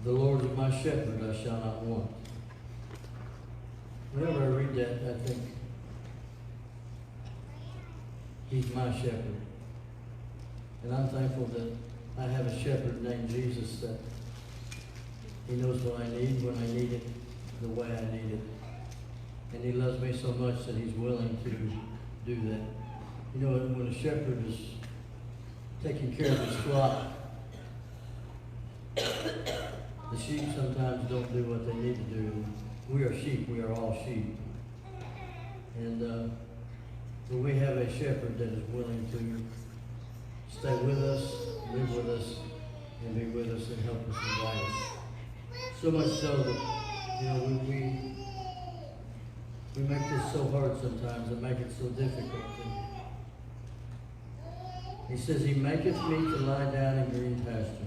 The Lord is my shepherd, I shall not want. Whenever I read that, I think, He's my shepherd. And I'm thankful that I have a shepherd named Jesus, that He knows what I need when I need it, the way I need it. And He loves me so much that He's willing to do that. You know, when a shepherd is taking care of his flock, the sheep sometimes don't do what they need to do. We are sheep. We are all sheep. And but we have a shepherd that is willing to stay with us, live with us, and be with us and help us and guide us. So much so that, you know, we make this so hard sometimes and make it so difficult. And He says, He maketh me to lie down in green pastures.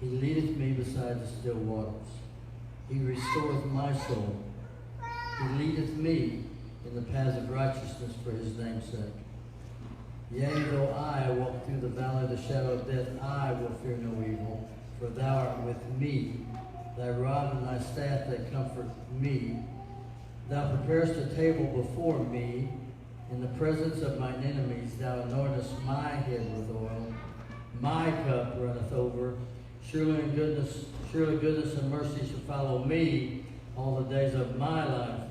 He leadeth me beside the still waters. He restoreth my soul. He leadeth me in the paths of righteousness for His name's sake. Yea, though I walk through the valley of the shadow of death, I will fear no evil, for Thou art with me. Thy rod and Thy staff, they comfort me. Thou preparest a table before me in the presence of mine enemies. Thou anointest my head with oil. My cup runneth over. Surely goodness and mercy shall follow me all the days of my life,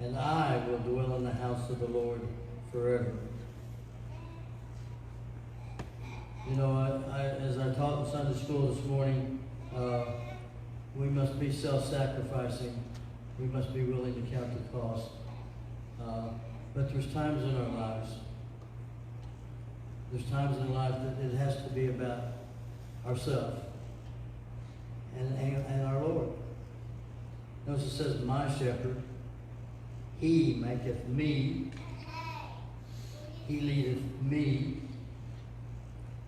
and I will dwell in the house of the Lord forever. You know, as I taught in Sunday school this morning, we must be self-sacrificing. We must be willing to count the cost. But there's times in our lives, that it has to be about ourselves and our Lord. Notice it says, my shepherd, He maketh me, He leadeth me,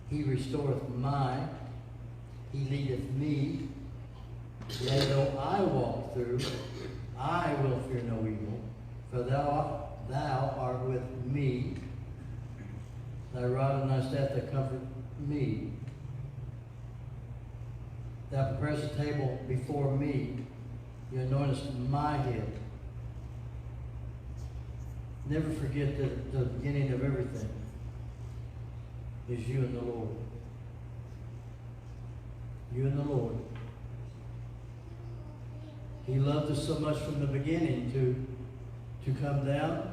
He restoreth my, He leadeth me. Yea, though I walk through, I will fear no evil, for thou art with me. Thy rod and Thy staff that comfort me. Thou preparest a table before me. You anointest my head. Never forget that the beginning of everything is you and the Lord. You and the Lord. He loved us so much from the beginning to come down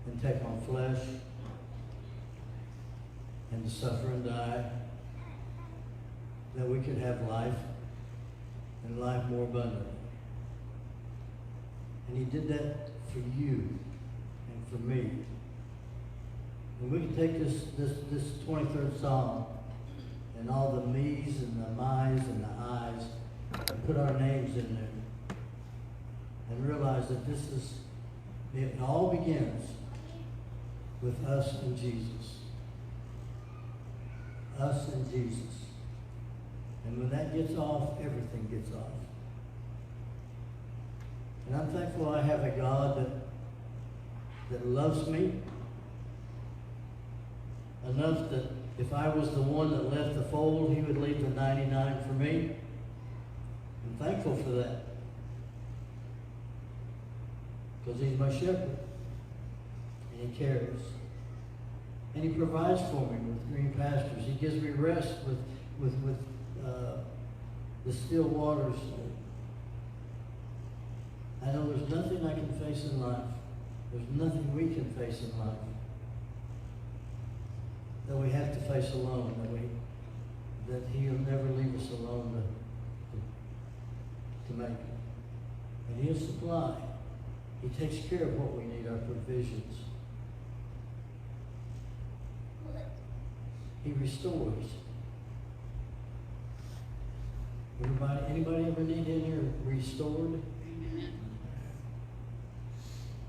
and take on flesh and to suffer and die, that we could have life and life more abundantly. And He did that for you and for me. And we can take this 23rd Psalm and all the me's and the my's and the I's and put our names in there and realize that it all begins with us and Jesus. Us and Jesus. And when that gets off, everything gets off. And I'm thankful I have a God that loves me enough that if I was the one that left the fold, He would leave the 99 for me. I'm thankful for that. Because He's my shepherd. And He cares. And He provides for me with green pastures. He gives me rest with the still waters. I know there's nothing I can face in life. There's nothing we can face in life that we have to face alone. That He'll never leave us alone to make it. And He'll supply. He takes care of what we need, our provisions. He restores. Anybody ever need in here restored?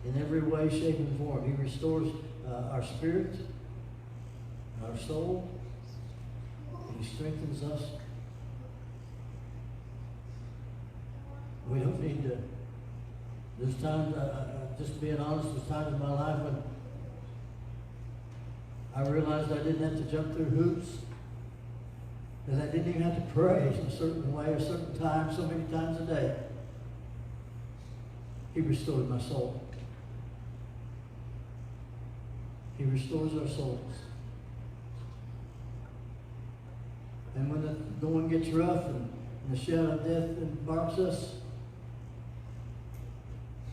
In every way, shape, and form. He restores our spirit, our soul, and He strengthens us. We don't need to. There's times, just being honest, there's times in my life when I realized I didn't have to jump through hoops that I didn't even have to pray a certain way, a certain time, so many times a day. He restored my soul. He restores our souls. And when the going gets rough and the shadow of death embarks us,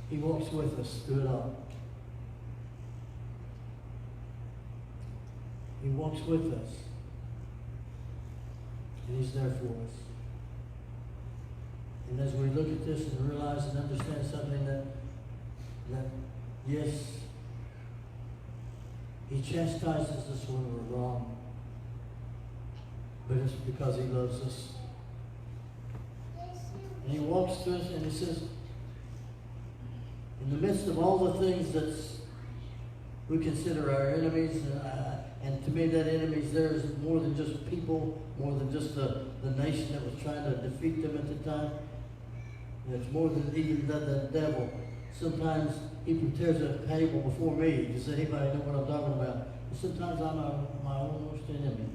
He walks with us through it all. He walks with us. And He's there for us. And as we look at this and realize and understand something that yes, He chastises us when we're wrong. But it's because He loves us. And He walks through us and He says, in the midst of all the things that we consider our enemies, and to me that enemies there is more than just people, more than just the nation that was trying to defeat them at the time. And it's more than even the devil. Sometimes he prepares a table before me. Does anybody know what I'm talking about? And sometimes I'm my own worst enemy.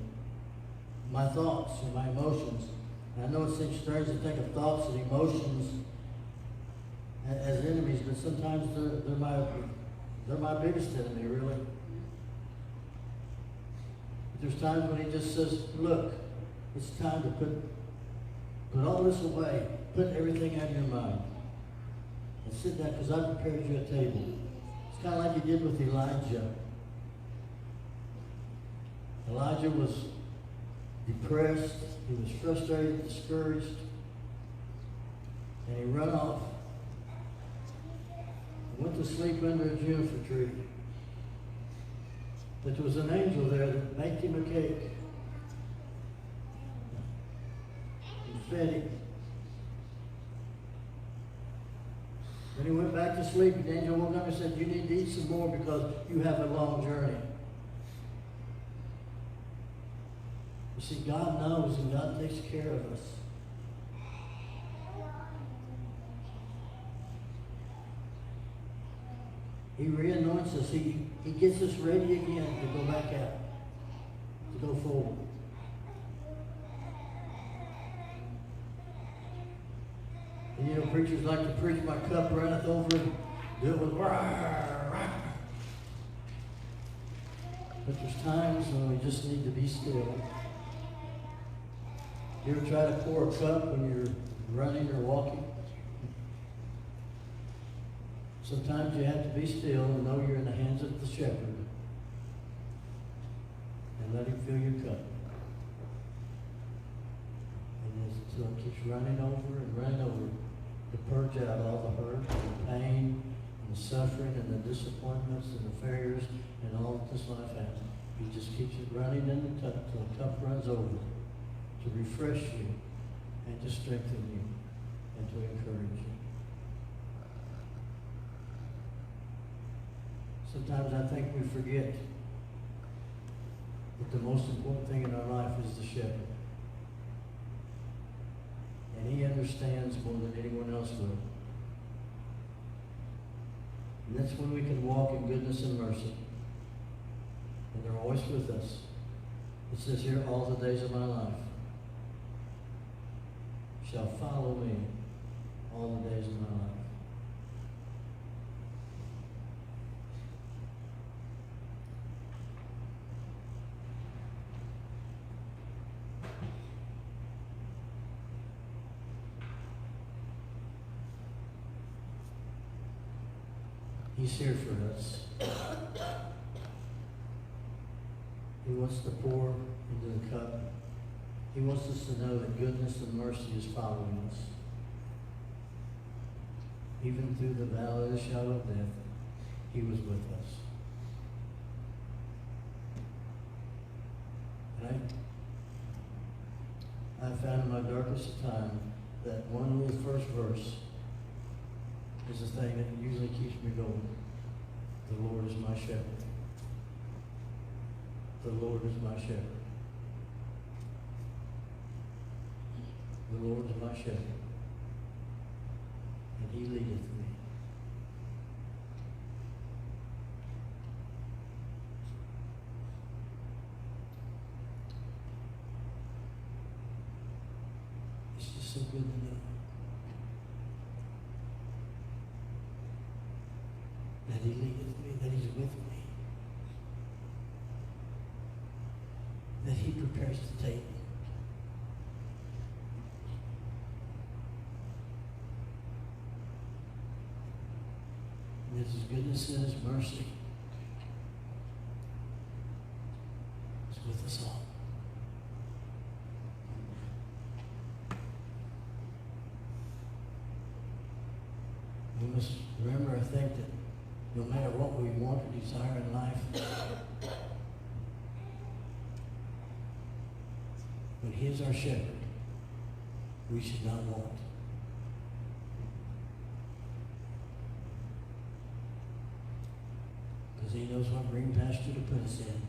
My thoughts and my emotions. And I know it seems strange to think of thoughts and emotions as enemies, but sometimes they're my biggest enemy, really. But there's times when He just says, look, it's time to put all this away. Put everything out of your mind. And sit down, because I prepared you a table. It's kind of like He did with Elijah. Elijah was depressed. He was frustrated, discouraged. And he ran off. Went to sleep under a juniper tree. But there was an angel there that baked him a cake and fed him. When he went back to sleep, the angel woke up and said, you need to eat some more because you have a long journey. You see, God knows and God takes care of us. He re-anoints us. He gets us ready again to go back out, to go forward. And you know, preachers like to preach, my cup runneth over, and do it with rah, rah. But there's times when we just need to be still. You ever try to pour a cup when you're running or walking? Sometimes you have to be still and know you're in the hands of the shepherd. And let Him fill your cup. And so it keeps running over and running over to purge out all the hurt and the pain and the suffering and the disappointments and the failures and all that this life has. He just keeps it running in the cup till the cup runs over to refresh you and to strengthen you and to encourage you. Sometimes I think we forget that the most important thing in our life is the shepherd. And He understands more than anyone else will. And that's when we can walk in goodness and mercy. And they're always with us. It says here, all the days of my life shall follow me all the days of my life. He's here for us. He wants to pour into the cup. He wants us to know that goodness and mercy is following us. Even through the valley of the shadow of death, He was with us. And I found in my darkest time that one little first verse is the thing that usually keeps me going. The Lord is my shepherd. The Lord is my shepherd. The Lord is my shepherd. And He leadeth me. so good to know that He leadeth me, that He's with me, that He prepares the table. And His goodness and His mercy is with us all. We must remember, I think, that no matter what we want or desire in life, when He is our shepherd, we should not want. Because He knows what green pasture to put us in,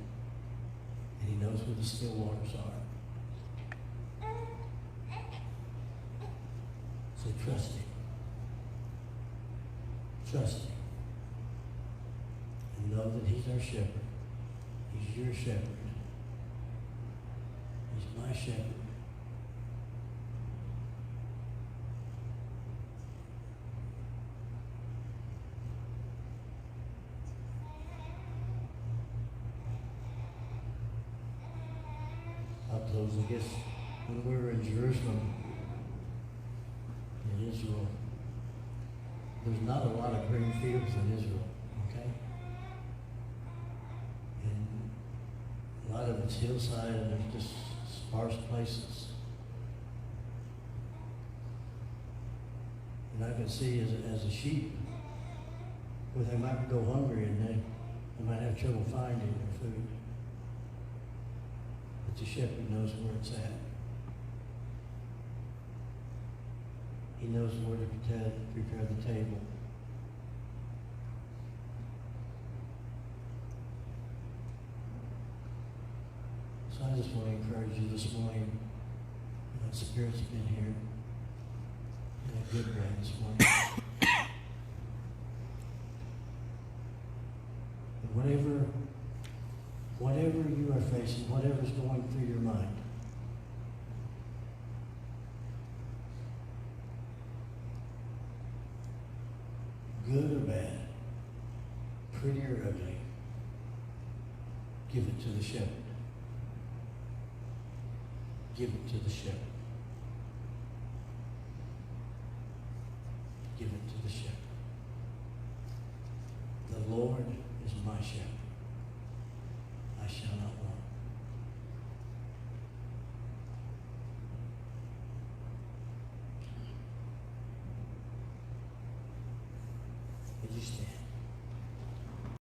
and He knows where the still waters are. So trust Him. Trust Him. And know that He's our shepherd. He's your shepherd. He's my shepherd. I'll close, I guess, when we were in Jerusalem, in Israel, there's not a lot of green fields in Israel, okay? And a lot of it's hillside and there's just sparse places. And I can see as a sheep, where they might go hungry and they might have trouble finding their food. But the shepherd knows where it's at. He knows where to prepare the table. So I just want to encourage you this morning. Spirit's been here. In a good way this morning. And whatever you are facing, whatever's going through your mind, good or bad, pretty or ugly, give it to the shepherd. Give it to the shepherd.